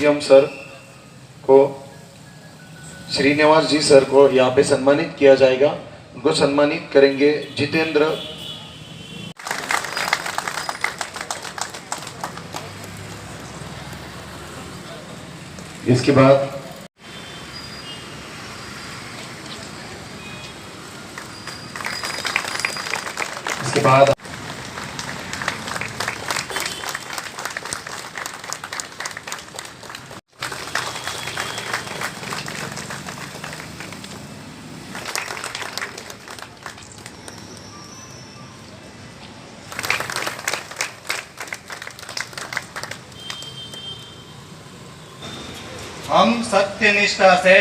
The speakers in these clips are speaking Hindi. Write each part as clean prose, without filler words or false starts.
सीएम सर को, श्रीनिवास जी सर को यहाँ पे सम्मानित किया जाएगा। उनको सम्मानित करेंगे जितेंद्र। इसके बाद हम सत्यनिष्ठा से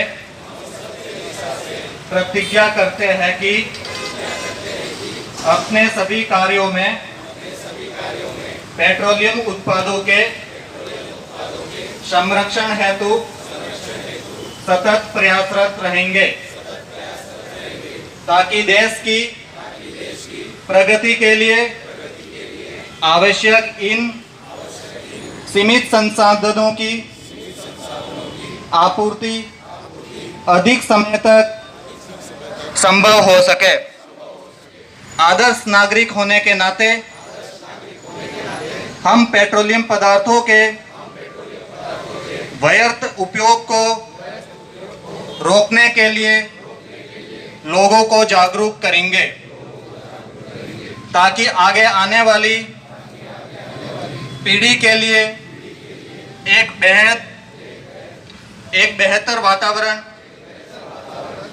प्रतिज्ञा करते हैं कि अपने सभी कार्यों में पेट्रोलियम उत्पादों के संरक्षण हेतु सतत प्रयासरत रहेंगे ताकि देश की प्रगति के लिए आवश्यक इन सीमित संसाधनों की आपूर्ति अधिक समय तक संभव हो सके। आदर्श नागरिक होने के नाते हम पेट्रोलियम पदार्थों के व्यर्थ उपयोग को रोकने के लिए लोगों को जागरूक करेंगे ताकि आगे आने वाली पीढ़ी के लिए एक बेहतर वातावरण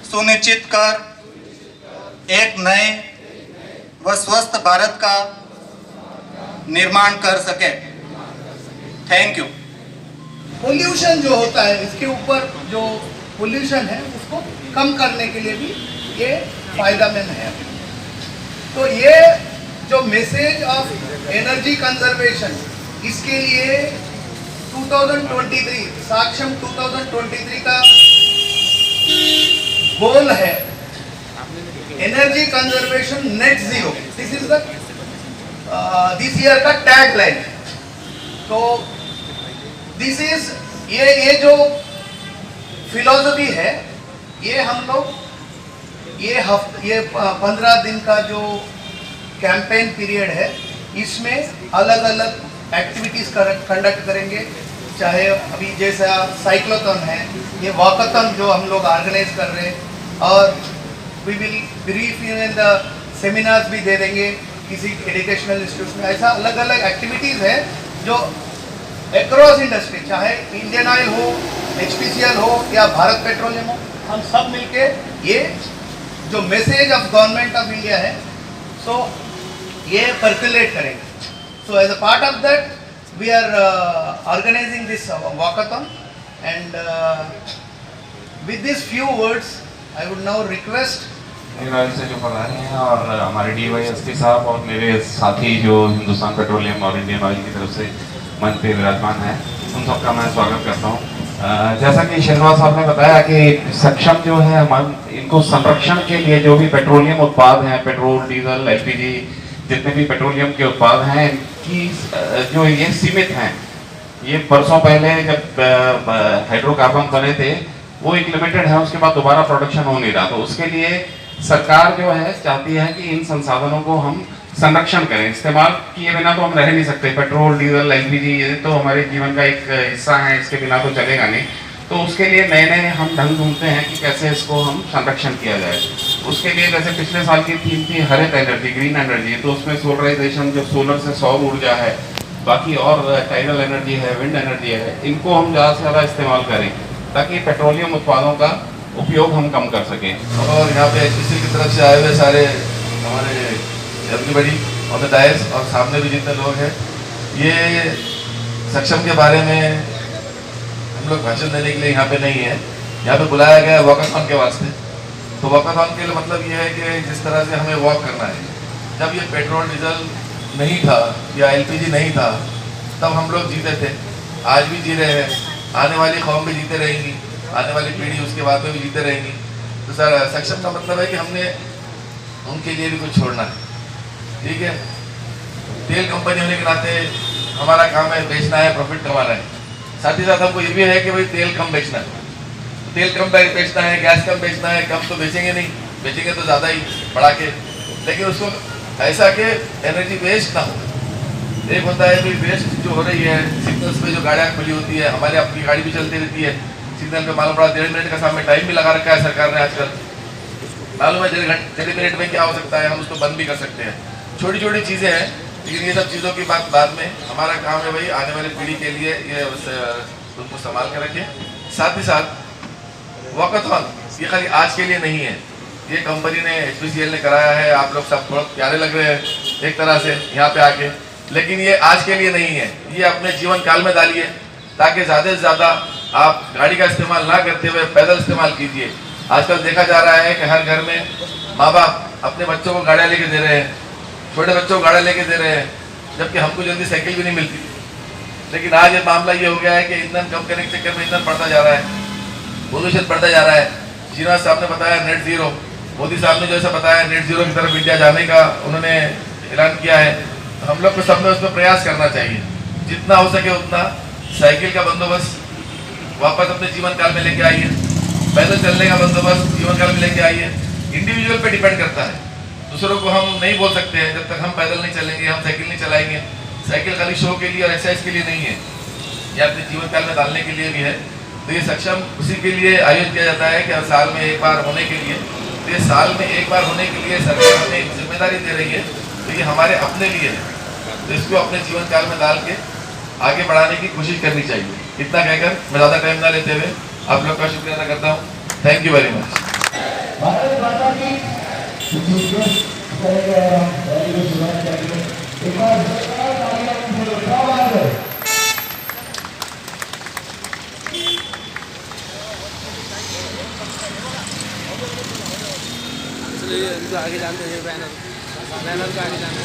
सुनिश्चित कर एक नए व स्वस्थ भारत का निर्माण कर सके। Thank you. पोल्यूशन जो होता है, इसके ऊपर जो पोल्यूशन है उसको कम करने के लिए भी ये फायदेमंद है। तो ये जो मैसेज ऑफ एनर्जी कंजर्वेशन, इसके लिए 2023 साक्षम 2023 का गोल है energy conservation net zero. This is the this year का टैग लाइन। तो दिस इज ये जो फिलॉसफी है, ये हम लोग ये 15 दिन का जो कैंपेन पीरियड है, इसमें अलग अलग एक्टिविटीज कंडक्ट करेंगे। चाहे अभी जैसा साइक्लोथॉन है, ये वॉकाथॉन जो हम लोग ऑर्गेनाइज कर रहे हैं, और we will brief in the seminars भी दे देंगे किसी एजुकेशनल इंस्टीट्यूट में। ऐसा अलग अलग एक्टिविटीज़ है जो अक्रॉस इंडस्ट्री, चाहे इंडियन ऑयल हो, HPCL हो या भारत पेट्रोलियम हो, हम सब मिलके ये जो message of government of India है, सो ये पर्कुलेट करेंगे। So as a part of that we are organizing this walkathon, and with these few words I would now request से जो पढ़ा रहे हैं और हमारे DYSP साहब और मेरे साथी जो हिंदुस्तान पेट्रोलियम और इंडियन ऑयल की तरफ से मंच पे विराजमान है, उन सबका मैं स्वागत करता हूँ। जैसा कि श्रीनिवास साहब ने बताया कि सक्षम जो है हमारे इनको संरक्षण के लिए जो भी पेट्रोलियम उत्पाद हैं, पेट्रोल, डीजल, LPG, जितने भी पेट्रोलियम के उत्पाद हैं, इनकी जो ये सीमित हैं। ये बरसों पहले जब हाइड्रोकार्बन बने थे, वो एक लिमिटेड है, उसके बाद दोबारा प्रोडक्शन हो नहीं रहा। तो उसके लिए सरकार जो है चाहती है कि इन संसाधनों को हम संरक्षण करें। इस्तेमाल किए बिना तो हम रह नहीं सकते। पेट्रोल, डीजल, LPG ये तो हमारे जीवन का एक हिस्सा है, इसके बिना तो चलेगा नहीं। तो उसके लिए नए नए हम ढंग ढूंढते हैं कि कैसे इसको हम संरक्षण किया जाए। उसके लिए जैसे पिछले साल की थीम थी हरित एनर्जी, ग्रीन एनर्जी, तो उसमें सोलराइजेशन, जो सोलर से सौर ऊर्जा है, बाकी और टाइडल एनर्जी है, विंड एनर्जी है, इनको हम ज़्यादा से ज़्यादा इस्तेमाल करें ताकि पेट्रोलियम उत्पादों का उपयोग हम कम कर सकें। और यहाँ पे HPCL की तरफ से आए हुए सारे हमारे एवरीबॉडी ऑन द डायस और सामने भी जितने लोग हैं, ये सक्षम के बारे में हम लोग भाषण देने के लिए यहाँ पे नहीं है। यहाँ पे बुलाया गया है वॉकाथॉन के वास्ते। तो वॉकाथॉन के लिए मतलब ये है कि जिस तरह से हमें वॉक करना है, जब ये पेट्रोल डीजल नहीं था या LPG नहीं था, तब हम लोग जीते थे, आज भी जी रहे हैं, आने वाली कौम भी जीते रहेंगी, आने वाली पीढ़ी उसके बाद में भी जीते रहेंगी। तो सर सक्षम का मतलब है कि हमने उनके लिए भी कुछ छोड़ना है। ठीक है, तेल कंपनी होने के नाते हमारा काम है बेचना है, प्रॉफिट कमाना है। साथ ही साथ हमको ये भी है कि भाई तेल कम बेचना है, तेल कम बेचना है, गैस कम बेचना है, कम तो बेचेंगे नहीं, बेचेंगे तो ज़्यादा ही बढ़ा के, लेकिन उसको ऐसा कि एनर्जी वेस्ट ना हो। एक होता है कि वेस्ट जो हो रही है सिग्नल्स पे, जो गाड़ियाँ खुली होती है, हमारे अपनी गाड़ी भी चलती रहती है सिग्नल पे, मालूम पड़ा 1.5 मिनट का सामने टाइम भी लगा रखा है सरकार ने आजकल, मालूम है 1.5 मिनट में क्या हो सकता है, हम उसको बंद भी कर सकते हैं। छोटी छोटी चीज़ें हैं, लेकिन ये सब चीज़ों की बात बाद में। हमारा काम है भाई आने वाली पीढ़ी के लिए ये उनको संभाल के रखें। साथ ही साथ वॉकाथॉन ये खाली आज के लिए नहीं है, ये कंपनी ने HPCL ने कराया है, आप लोग सब बहुत प्यारे लग रहे हैं एक तरह से यहाँ पे आके, लेकिन ये आज के लिए नहीं है, ये अपने जीवन काल में डालिए ताकि ज़्यादा से ज़्यादा आप गाड़ी का इस्तेमाल ना करते हुए पैदल इस्तेमाल कीजिए। आजकल देखा जा रहा है कि हर घर में माँ बाप अपने बच्चों को गाड़ियाँ लेके दे रहे हैं, छोटे बच्चों को गाड़ियाँ लेके दे रहे हैं, जबकि हमको जल्दी साइकिल भी नहीं मिलती। लेकिन आज ये मामला ये हो गया है कि ईंधन कम करने के चक्कर में ईंधन बढ़ता जा रहा है, पोल्यूशन बढ़ता जा रहा है। श्रीनिवास साहब ने बताया नेट जीरो, मोदी साहब ने जैसा बताया नेट जीरो की तरफ इंडिया जाने का उन्होंने ऐलान किया है। तो हम लोग को सब में उसमें प्रयास करना चाहिए, जितना हो सके उतना साइकिल का बंदोबस्त वापस अपने जीवन काल में लेके आइए, पैदल चलने का बंदोबस्त जीवन काल में लेके आइए। इंडिविजुअल पे डिपेंड करता है, दूसरों को हम नहीं बोल सकते हैं जब तक हम पैदल नहीं चलेंगे, हम साइकिल नहीं चलाएंगे। साइकिल खाली शो के लिए और एक्सरसाइज के लिए नहीं है, ये अपने जीवन काल में डालने के लिए भी है। तो ये सक्षम उसी के लिए आयोजित किया जाता है कि हर साल में एक बार होने के लिए, तो ये साल में एक बार होने के लिए सरकार हमें एक जिम्मेदारी दे रही है, तो ये हमारे अपने लिए है, तो इसको अपने जीवन काल में डाल के आगे बढ़ाने की कोशिश करनी चाहिए। इतना कहकर मैं ज़्यादा टाइम ना लेते हुए आप लोग का शुक्रिया अदा करता हूँ। Thank you very much. Bharat माता की आगे जानते हैं बैनर को आगे जाना।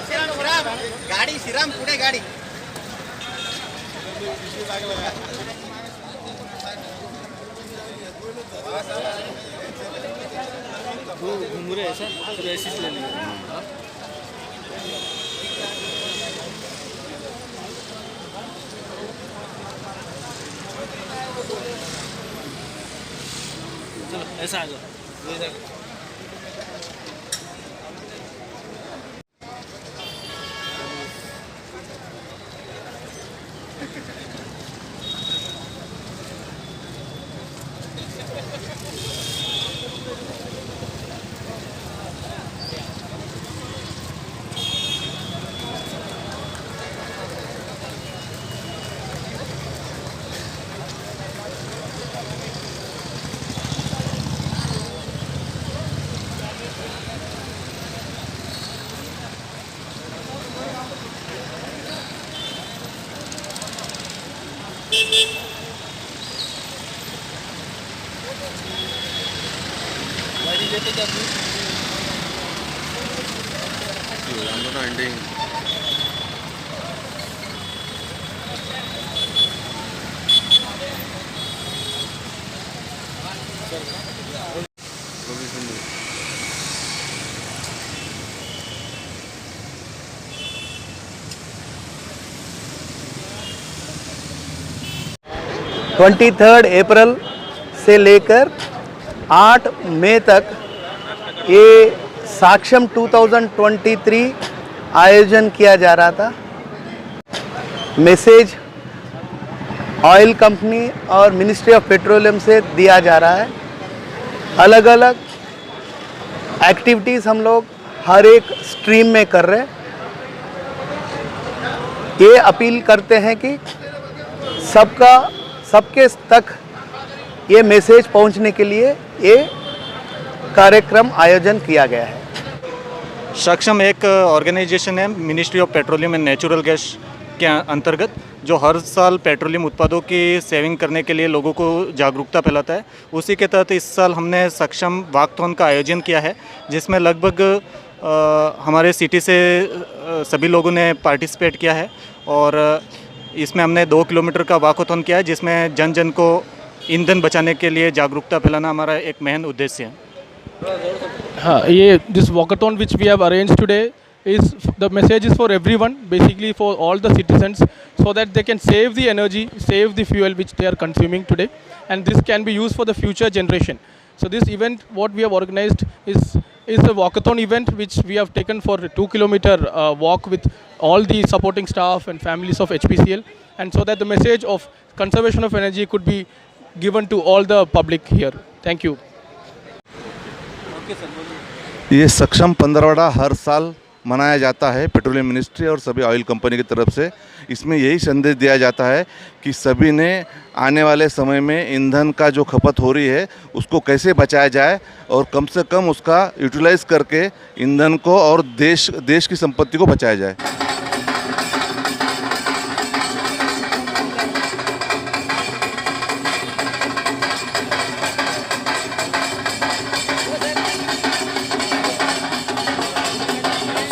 श्रीराम गाड़ी, श्रीराम पुढे गाडी। वो घूम रहे ऐसा तो ऐसी ले लेंगे। चलो ऐसा आ जाओ। 23 अप्रैल से लेकर 8 मई तक ये साक्षम 2023 आयोजन किया जा रहा था। मैसेज ऑयल कंपनी और मिनिस्ट्री ऑफ पेट्रोलियम से दिया जा रहा है। अलग अलग एक्टिविटीज़ हम लोग हर एक स्ट्रीम में कर रहे हैं। ये अपील करते हैं कि सबके तक ये मैसेज पहुंचने के लिए ये कार्यक्रम आयोजन किया गया है। सक्षम एक ऑर्गेनाइजेशन है ministry of petroleum and natural gas के अंतर्गत, जो हर साल पेट्रोलियम उत्पादों की सेविंग करने के लिए लोगों को जागरूकता फैलाता है। उसी के तहत इस साल हमने सक्षम वॉकाथॉन का आयोजन किया है, जिसमें लगभग हमारे सिटी से सभी लोगों ने पार्टिसिपेट किया है। और इसमें हमने 2 किलोमीटर का वॉकाथॉन किया है, जिसमें जन जन को ईंधन बचाने के लिए जागरूकता फैलाना हमारा एक मेन उद्देश्य है। हाँ, ये this walkathon which we have arranged today is the message is for everyone, basically for all the citizens, so that they can save the energy, save the fuel which they are consuming today, and this can be used for the future generation. So this event, what we have organized is a walkathon event which we have taken for a 2-kilometer walk with all the supporting staff and families of HPCL, and so that the message of conservation of energy could be given to all the public here. Thank you. ये सक्षम पंद्रहवाड़ा हर साल मनाया जाता है पेट्रोलियम मिनिस्ट्री और सभी ऑयल कंपनी की तरफ से। इसमें यही संदेश दिया जाता है कि सभी ने आने वाले समय में ईंधन का जो खपत हो रही है उसको कैसे बचाया जाए और कम से कम उसका यूटिलाइज करके ईंधन को और देश की संपत्ति को बचाया जाए।